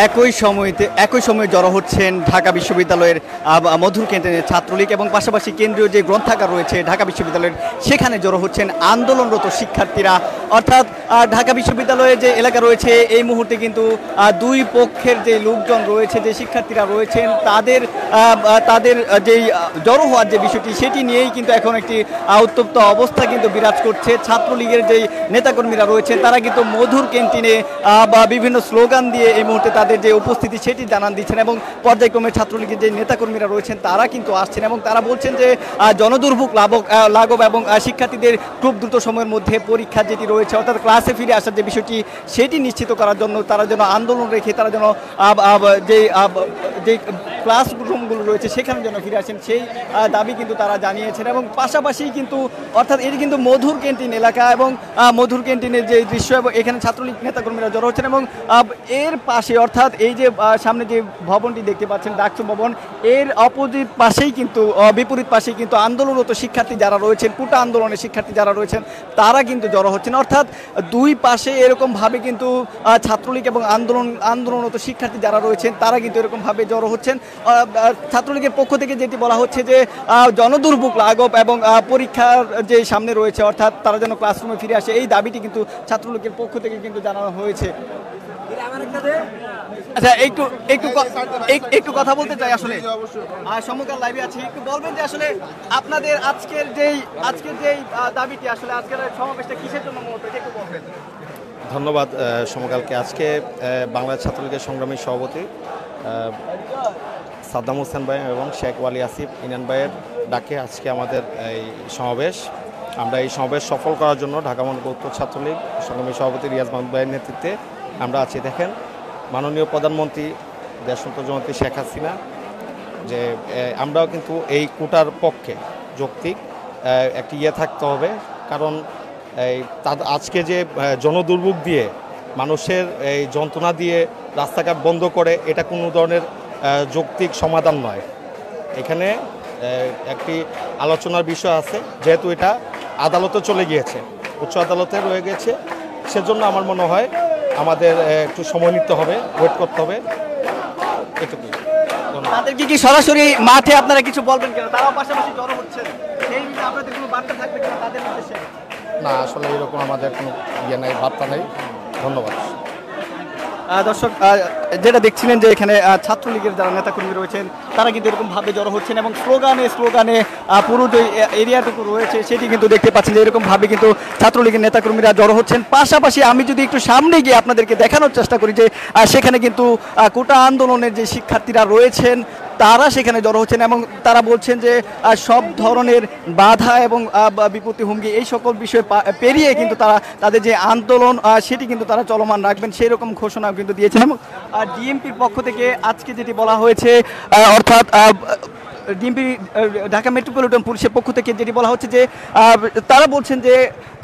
একই সময়ে জড়ো হচ্ছেন ঢাকা বিশ্ববিদ্যালয়ের মধুর ক্যান্টিনের ছাত্রলীগ এবং পাশাপাশি কেন্দ্রীয় যে গ্রন্থাগার রয়েছে ঢাকা বিশ্ববিদ্যালয়ের সেখানে জড়ো হচ্ছেন আন্দোলনরত শিক্ষার্থীরা। অর্থাৎ ঢাকা বিশ্ববিদ্যালয়ের যে এলাকা রয়েছে এই মুহূর্তে কিন্তু দুই পক্ষের যে লোকজন রয়েছে, যে শিক্ষার্থীরা রয়েছেন তাদের যেই জড়ো হওয়ার যে বিষয়টি সেটি নিয়েই কিন্তু এখন একটি উত্তপ্ত অবস্থা কিন্তু বিরাজ করছে। ছাত্রলীগের যেই নেতাকর্মীরা রয়েছেন তারা কিন্তু মধুর ক্যান্টিনে বিভিন্ন স্লোগান দিয়ে এই মুহূর্তে তাদের যে উপস্থিতি সেটি জানান দিচ্ছেন এবং পর্যায়ক্রমে ছাত্রলীগের যে নেতাকর্মীরা রয়েছেন তারা কিন্তু আসছেন এবং তারা বলছেন যে জনদুর্ভোগ লাঘব এবং শিক্ষার্থীদের খুব দ্রুত সময়ের মধ্যে পরীক্ষা যেটি রয়েছে অর্থাৎ ক্লাসে ফিরে আসার যে বিষয়টি সেটি নিশ্চিত করার জন্য তারা যেন আন্দোলন রেখে তারা যেন যে ক্লাসরুমগুলো রয়েছে সেখানে যেন ফিরে আসেন সেই দাবি কিন্তু তারা জানিয়েছেন। এবং পাশাপাশি কিন্তু অর্থাৎ এটি কিন্তু মধুর ক্যান্টিন এলাকা এবং মধুর ক্যান্টিনের যে দৃশ্য এবং এখানে ছাত্রলীগ নেতাকর্মীরা জড়ো হচ্ছেন এবং এর পাশে অর্থাৎ এই যে সামনে যে ভবনটি দেখতে পাচ্ছেন ডাকসু ভবন, এর অপোজিট পাশেই কিন্তু বিপরীত পাশেই কিন্তু আন্দোলনরত শিক্ষার্থী যারা রয়েছেন, কোটা আন্দোলনের শিক্ষার্থী যারা রয়েছেন তারা কিন্তু জড়ো হচ্ছেন। অর্থাৎ দুই পাশে এরকমভাবে কিন্তু ছাত্রলীগ এবং আন্দোলনরত শিক্ষার্থী যারা রয়েছেন তারা কিন্তু এরকমভাবে জড়ো হচ্ছেন। ছাত্রলীগের পক্ষ থেকে যেটি বলা হচ্ছে যে জনদুর্ভোগ লাঘব এবং পরীক্ষার যে সামনে রয়েছে অর্থাৎ তারা যেন ক্লাসরুমে ফিরে আসে এই দাবিটি কিন্তু ছাত্রলীগের পক্ষ থেকে কিন্তু জানানো হয়েছে। আচ্ছা, একটু কথা বলতে চাই আসলে সমকাল লাইভে আছি, একটু বলবেন যে আসলে আপনাদের আজকের যেই দাবিটি আসলে আজকের সমাবেশটা কিসের জন্য মূলত একটু বলবেন। ধন্যবাদ সমকালকে। আজকে বাংলাদেশ ছাত্রলীগের সংগ্রামী সভাপতি সাদ্দাম হোসেন ভাই এবং শেখ ওয়ালি আসিফ ইনান ভাইয়ের ডাকে আজকে আমাদের এই সমাবেশ। আমরা এই সমাবেশ সফল করার জন্য ঢাকা মহানগর উত্তর ছাত্রলীগ সংগ্রামী সভাপতি রিয়াজ মাহমুদ ভাইয়ের নেতৃত্বে আমরা আছি। দেখেন, মাননীয় প্রধানমন্ত্রী দেশনেত্রী জননেত্রী শেখ হাসিনা যে আমরাও কিন্তু এই কোটার পক্ষে যৌক্তিক একটি থাকতে হবে, কারণ আজকে যে জনদুর্ভোগ দিয়ে মানুষের এই যন্ত্রণা দিয়ে রাস্তাঘাট বন্ধ করে এটা কোনো ধরনের যৌক্তিক সমাধান নয়। এখানে একটি আলোচনার বিষয় আছে, যেহেতু এটা আদালতে চলে গিয়েছে, উচ্চ আদালতে রয়ে গেছে, সেজন্য আমার মনে হয় আমাদের একটু সময় নিতে হবে, ওয়েট করতে হবে, এটুকুই। তাদেরকে কি সরাসরি মাঠে আপনারা কিছু বলবেন কিনা, তারাও পাশাপাশি জড়ো হচ্ছেন, সেই বিষয়ে আপনাদের কোনো বার্তা থাকবে কিনা তাদের উদ্দেশ্যে? না, আসলে এরকম আমাদের কোনো নাই, বার্তা নেই। ধন্যবাদ। দর্শক, যেটা দেখছিলেন যে এখানে ছাত্রলীগের যারা নেতাকর্মী রয়েছেন তারা কিন্তু এরকমভাবে জড়ো হচ্ছেন এবং স্লোগানে পুরো যে এরিয়াটুকু রয়েছে সেটি কিন্তু দেখতে পাচ্ছেন যে এরকমভাবে কিন্তু ছাত্রলীগের নেতাকর্মীরা জড়ো হচ্ছেন। পাশাপাশি আমি যদি একটু সামনে গিয়ে আপনাদেরকে দেখানোর চেষ্টা করি যে সেখানে কিন্তু কোটা আন্দোলনের যে শিক্ষার্থীরা রয়েছেন তারা সেখানে জড়ো হচ্ছেন এবং তারা বলছেন যে সব ধরনের বাধা এবং বিপত্তি হুমকি এই সকল বিষয় পেরিয়ে কিন্তু তারা তাদের যে আন্দোলন সেটি কিন্তু তারা চলমান রাখবেন সেই রকম ঘোষণাও কিন্তু দিয়েছেন। এবং ডিএমপির পক্ষ থেকে আজকে যেটি বলা হয়েছে অর্থাৎ ডিএমপি ঢাকা মেট্রোপলিটন পুলিশের পক্ষ থেকে যেটি বলা হচ্ছে যে তারা বলছেন যে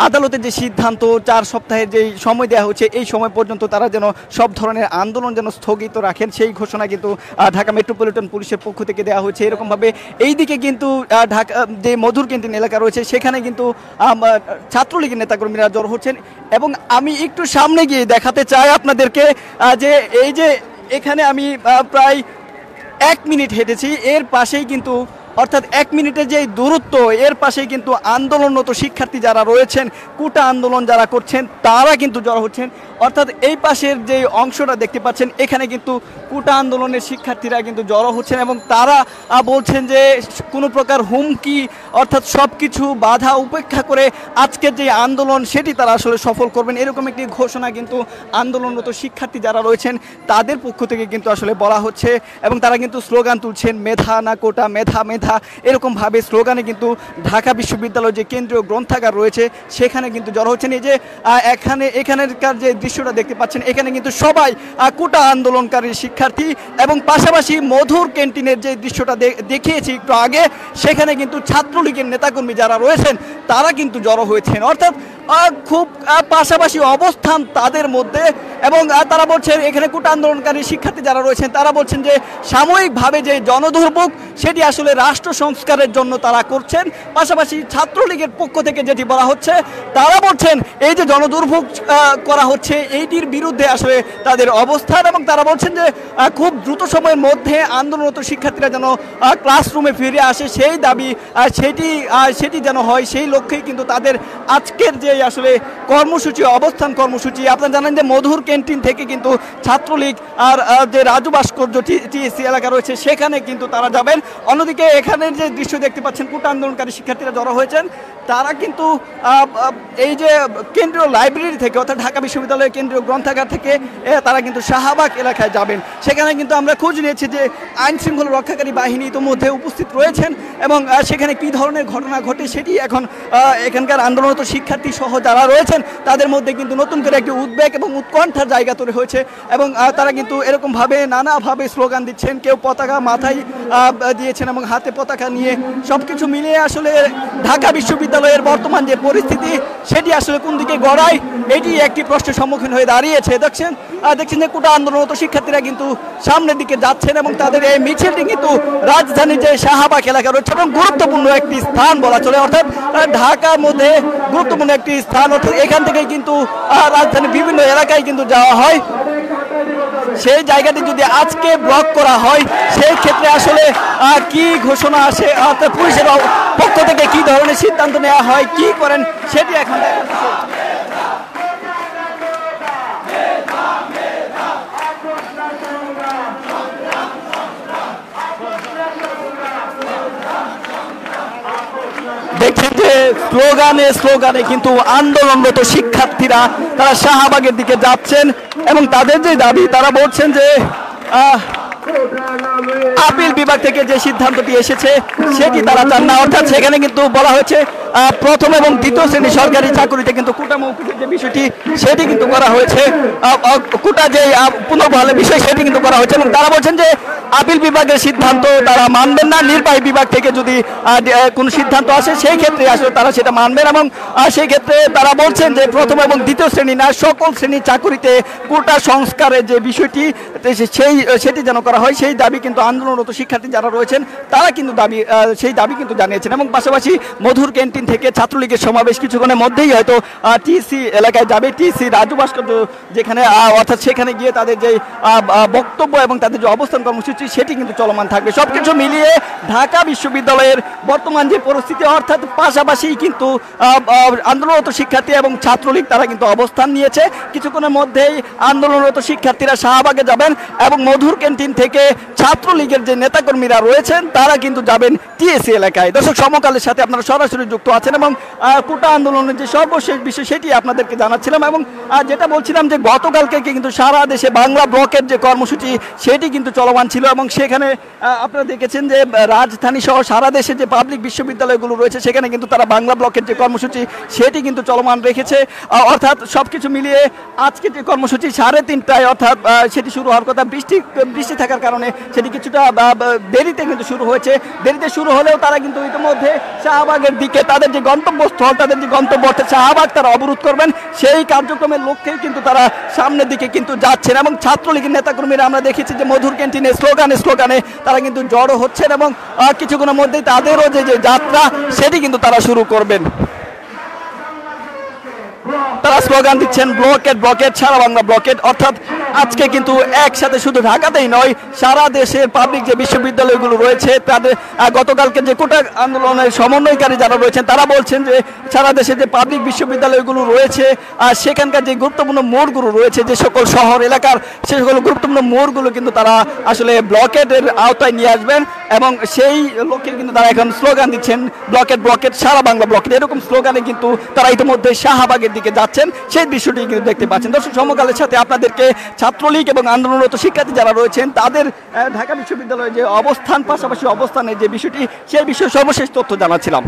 আদালতের যে সিদ্ধান্ত 4 সপ্তাহের যেই সময় দেওয়া হচ্ছে এই সময় পর্যন্ত তারা যেন সব ধরনের আন্দোলন যেন স্থগিত রাখেন সেই ঘোষণা কিন্তু ঢাকা মেট্রোপলিটন পুলিশের পক্ষ থেকে দেওয়া হয়েছে। এরকমভাবে এইদিকে কিন্তু ঢাকা যে মধুর ক্যান্টিন এলাকা রয়েছে সেখানে কিন্তু ছাত্রলীগের নেতাকর্মীরা জড়ো হচ্ছেন এবং আমি একটু সামনে গিয়ে দেখাতে চাই আপনাদেরকে যে এই যে এখানে আমি প্রায় 1 মিনিট হেঁটেছি, এর পাশেই কিন্তু অর্থাৎ 1 মিনিটের যে দূরত্ব এর পাশেই কিন্তু আন্দোলনরত শিক্ষার্থী যারা রয়েছেন, কোটা আন্দোলন যারা করছেন তারা কিন্তু জড়ো হচ্ছেন। অর্থাৎ এই পাশের যে অংশটা দেখতে পাচ্ছেন এখানে কিন্তু কোটা আন্দোলনের শিক্ষার্থীরা কিন্তু জড়ো হচ্ছেন এবং তারা বলছেন যে কোনো প্রকার হুমকি অর্থাৎ সব কিছু বাধা উপেক্ষা করে আজকের যে আন্দোলন সেটি তারা আসলে সফল করবেন, এরকম একটি ঘোষণা কিন্তু আন্দোলনরত শিক্ষার্থী যারা রয়েছেন তাদের পক্ষ থেকে কিন্তু আসলে বলা হচ্ছে এবং তারা কিন্তু স্লোগান তুলছেন মেধা না কোটা, মেধা মেধা, এরকমভাবে স্লোগানে কিন্তু ঢাকা বিশ্ববিদ্যালয়ের যে কেন্দ্রীয় গ্রন্থাগার রয়েছে সেখানে কিন্তু জড়ো হচ্ছেন। এই যে এখানকার যে দৃশ্যটা দেখতে পাচ্ছেন এখানে কিন্তু সবাই কোটা আন্দোলনকারী শিক্ষার্থী এবং পাশাপাশি মধুর ক্যান্টিনের যে দৃশ্যটা দেখিয়েছি একটু আগে সেখানে কিন্তু ছাত্রলীগের নেতাকর্মী যারা রয়েছেন তারা কিন্তু জড়ো হয়েছেন। অর্থাৎ খুব পাশাপাশি অবস্থান তাদের মধ্যে এবং তারা বলছেন এখানে কোটা আন্দোলনকারী শিক্ষার্থী যারা রয়েছেন তারা বলছেন যে সাময়িকভাবে যে জনদুর্ভোগ সেটি আসলে হ্রাস রাষ্ট্র সংস্কারের জন্য তারা করছেন। পাশাপাশি ছাত্রলীগের পক্ষ থেকে যেটি বলা হচ্ছে, তারা বলছেন এই যে জনদুর্ভোগ করা হচ্ছে এইটির বিরুদ্ধে আসলে তাদের অবস্থান, এবং তারা বলছেন যে খুব দ্রুত সময়ের মধ্যে আন্দোলনরত শিক্ষার্থীরা যেন ক্লাসরুমে ফিরে আসে, সেই দাবি সেটি যেন হয়, সেই লক্ষ্যেই কিন্তু তাদের আজকের যে আসলে কর্মসূচি, অবস্থান কর্মসূচি। আপনারা জানেন যে মধুর ক্যান্টিন থেকে কিন্তু ছাত্রলীগ আর যে রাজু ভাস্কর্য টিএসসি এলাকা রয়েছে সেখানে কিন্তু তারা যাবেন। অন্যদিকে এখানের যে দৃশ্য দেখতে পাচ্ছেন, কোটা আন্দোলনকারী শিক্ষার্থীরা জড়ো হয়েছেন, তারা কিন্তু এই যে কেন্দ্রীয় লাইব্রেরি থেকে অর্থাৎ ঢাকা বিশ্ববিদ্যালয়ের কেন্দ্রীয় গ্রন্থাগার থেকে তারা কিন্তু শাহবাগ এলাকায় যাবেন। সেখানে কিন্তু আমরা খোঁজ নিয়েছি যে আইন শৃঙ্খলা রক্ষাকারী বাহিনী ইতিমধ্যে উপস্থিত রয়েছেন, এবং সেখানে কী ধরনের ঘটনা ঘটে সেটি এখন এখানকার আন্দোলনরত শিক্ষার্থী সহ যারা রয়েছেন তাদের মধ্যে কিন্তু নতুন করে একটি উদ্বেগ এবং উৎকণ্ঠার জায়গা তৈরি হয়েছে, এবং তারা কিন্তু এরকমভাবে নানাভাবে স্লোগান দিচ্ছেন। কেউ পতাকা মাথায় দিয়েছেন এবং হাতে পতাকা নিয়ে সব কিছু মিলিয়ে আসলে ঢাকা বিশ্ববিদ্যালয়ের বর্তমান যে পরিস্থিতি সেটি আসলে কোন দিকে গড়ায় এটি একটি প্রশ্নের সম্মুখীন হয়ে দাঁড়িয়েছে। দেখছেন যে কোটা আন্দোলনরত শিক্ষার্থীরা কিন্তু সামনের দিকে যাচ্ছেন, এবং তাদের এই মিছিলটি কিন্তু রাজধানীর যে শাহবাগ এলাকা রয়েছে এবং গুরুত্বপূর্ণ একটি স্থান বলা চলে, অর্থাৎ ঢাকার মধ্যে গুরুত্বপূর্ণ একটি স্থান, অর্থাৎ এখান থেকেই কিন্তু রাজধানীর বিভিন্ন এলাকায় কিন্তু যাওয়া হয়। সেই জায়গাটি যদি আজকে ব্লক করা হয় সেই ক্ষেত্রে আসলে কি ঘোষণা আসে, অর্থাৎ পুলিশের পক্ষ থেকে কি ধরনের সিদ্ধান্ত নেওয়া হয়, কি করেন সেটি এখন দেখছেন যে স্লোগানে কিন্তু আন্দোলনরত শিক্ষার্থীরা তারা শাহবাগের দিকে যাচ্ছেন, এবং তাদের যে দাবি তারা বলছেন যে আপিল বিভাগ থেকে যে সিদ্ধান্তটি এসেছে সেটি তারা চান না। অর্থাৎ সেখানে কিন্তু বলা হয়েছে প্রথম এবং দ্বিতীয় শ্রেণী সরকারি চাকরিতে কিন্তু কোটা মৌকুফের যে বিষয়টি সেটি কিন্তু করা হয়েছে, কোটা যে পুনর্বহালের বিষয় সেটি কিন্তু করা হয়েছে, এবং তারা বলছেন যে আপিল বিভাগের সিদ্ধান্ত তারা মানবেন না। নির্বাহী বিভাগ থেকে যদি কোনো সিদ্ধান্ত আসে সেই ক্ষেত্রে আসলে তারা সেটা মানবেন, এবং সেই ক্ষেত্রে তারা বলছেন যে প্রথম এবং দ্বিতীয় শ্রেণী না সকল শ্রেণীর চাকরিতে কোটা সংস্কারের যে বিষয়টি সেটি যেন করা হয়, সেই দাবি কিন্তু আন্দোলনরত শিক্ষার্থী যারা রয়েছেন তারা কিন্তু সেই দাবি কিন্তু জানিয়েছেন। এবং পাশাপাশি মধুর ক্যান্টিন থেকে ছাত্রলীগের সমাবেশ কিছুক্ষণের মধ্যেই হয়তো টিসি এলাকায় যাবে, টিসি রাজু ভাস্কর্য যেখানে, অর্থাৎ সেখানে গিয়ে তাদের যে বক্তব্য এবং তাদের যে অবস্থান কর্মসূচি সেটি কিন্তু চলমান থাকবে। সবকিছু মিলিয়ে ঢাকা বিশ্ববিদ্যালয়ের বর্তমান যে পরিস্থিতি, অর্থাৎ পাশাপাশি কিন্তু আন্দোলনরত শিক্ষার্থী এবং ছাত্রলীগ তারা কিন্তু অবস্থান নিয়েছে। কিছুক্ষণের মধ্যেই আন্দোলনরত শিক্ষার্থীরা শাহবাগে যাবেন, এবং মধুর ক্যান্টিন থেকে ছাত্রলীগের যে নেতাকর্মীরা রয়েছেন তারা কিন্তু যাবেন টিএসসি এলাকায়। দর্শক, সমকালের সাথে আপনারা সরাসরি যুক্ত আছেন, এবং কোটা আন্দোলনের যে সর্বশেষ বিষয় সেটি আপনাদেরকে জানাচ্ছিলাম, এবং যেটা বলছিলাম যে গতকালকে কিন্তু সারা দেশে বাংলা ব্লকের যে কর্মসূচি সেটি কিন্তু চলমান ছিল, এবং সেখানে আপনারা দেখেছেন যে রাজধানী সহ সারা দেশে যে পাবলিক বিশ্ববিদ্যালয়গুলো রয়েছে সেখানে কিন্তু তারা বাংলা ব্লকের যে কর্মসূচি সেটি কিন্তু চলমান রেখেছে। অর্থাৎ সব কিছু মিলিয়ে আজকে যে কর্মসূচি 3:30টায় অর্থাৎ সেটি শুরু হওয়ার কথা, বৃষ্টি থাকার কারণে সেটি কিছুটা দেরিতে কিন্তু শুরু হয়েছে। দেরিতে শুরু হলেও তারা কিন্তু ইতিমধ্যে শাহবাগের দিকে তাদের যে গন্তব্যস্থল, তাদের যে গন্তব্য অর্থাৎ শাহবাগ তারা অবরোধ করবেন, সেই কার্যক্রমের লক্ষ্যেই কিন্তু তারা সামনের দিকে কিন্তু যাচ্ছেন। এবং ছাত্রলীগের নেতাকর্মীরা আমরা দেখেছি যে মধুর ক্যান্টিনে স্লোগানে তারা কিন্তু জড়ো হচ্ছেন, এবং কিছুক্ষণের মধ্যেই তাদেরও যে যাত্রা সেটি কিন্তু তারা শুরু করবেন। তারা স্লোগান দিচ্ছেন ব্লকেট সারা বাংলা ব্লকেট, অর্থাৎ আজকে কিন্তু একসাথে শুধু ঢাকাতেই নয় সারা দেশের পাবলিক যে বিশ্ববিদ্যালয়গুলো রয়েছে তাদের গতকালকে যে কোটা আন্দোলনের সমন্বয়কারী যারা রয়েছেন তারা বলছেন যে সারা দেশে যে পাবলিক বিশ্ববিদ্যালয়গুলো রয়েছে আর সেখানকার যে গুরুত্বপূর্ণ মোড়গুলো রয়েছে, যে সকল শহর এলাকার সে সকল গুরুত্বপূর্ণ মোড়গুলো কিন্তু তারা আসলে ব্লকেটের আওতায় নিয়ে আসবেন, এবং সেই লক্ষ্যে কিন্তু তারা এখন স্লোগান দিচ্ছেন ব্লকেট সারা বাংলা ব্লকেট। এরকম স্লোগানে কিন্তু তারা ইতিমধ্যে শাহবাগের দিকে যাচ্ছেন, সেই দৃশ্যটি কিন্তু দেখতে পাচ্ছেন। দর্শক, সমকালের সাথে আপনাদেরকে ছাত্রলীগ এবং আন্দোলনরত শিক্ষার্থী যারা রয়েছেন তাদের ঢাকা বিশ্ববিদ্যালয়ে যে অবস্থান, পাশাপাশি অবস্থানের যে বিষয়টি সেই বিষয়ে সর্বশেষ তথ্য জানাচ্ছিলাম।